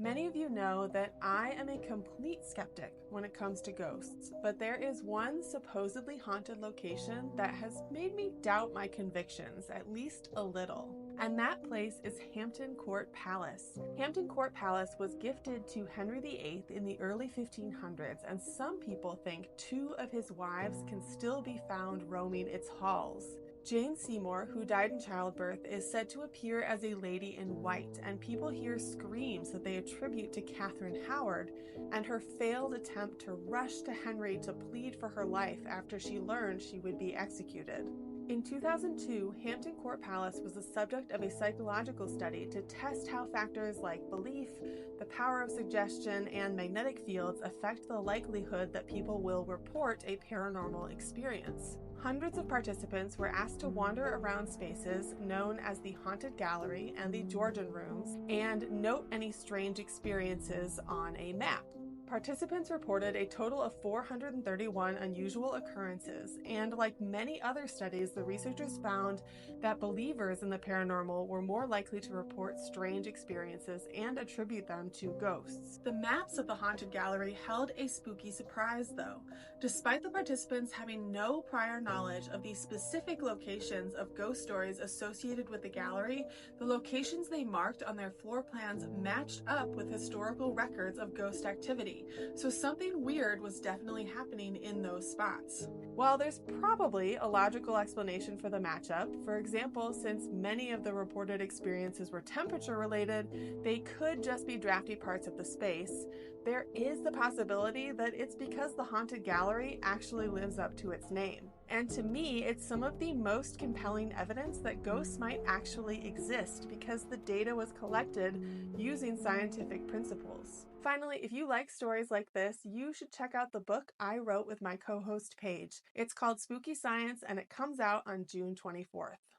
Many of you know that I am a complete skeptic when it comes to ghosts, but there is one supposedly haunted location that has made me doubt my convictions, at least a little. And that place is Hampton Court Palace. Hampton Court Palace was gifted to Henry VIII in the early 1500s, and some people think two of his wives can still be found roaming its halls. Jane Seymour, who died in childbirth, is said to appear as a lady in white, and people hear screams that they attribute to Catherine Howard and her failed attempt to rush to Henry to plead for her life after she learned she would be executed. In 2002, Hampton Court Palace was the subject of a psychological study to test how factors like belief, the power of suggestion, and magnetic fields affect the likelihood that people will report a paranormal experience. Hundreds of participants were asked to wander around spaces known as the Haunted Gallery and the Georgian Rooms and note any strange experiences on a map. Participants reported a total of 431 unusual occurrences, and like many other studies, the researchers found that believers in the paranormal were more likely to report strange experiences and attribute them to ghosts. The maps of the Haunted Gallery held a spooky surprise, though. Despite the participants having no prior knowledge of the specific locations of ghost stories associated with the gallery, the locations they marked on their floor plans matched up with historical records of ghost activity. So something weird was definitely happening in those spots. While there's probably a logical explanation for the matchup, for example, since many of the reported experiences were temperature related, they could just be drafty parts of the space, there is the possibility that it's because the Haunted Gallery actually lives up to its name. And to me, it's some of the most compelling evidence that ghosts might actually exist because the data was collected using scientific principles. Finally, if you like stories like this, you should check out the book I wrote with my co-host Paige. It's called Spooky Science, and it comes out on June 24th.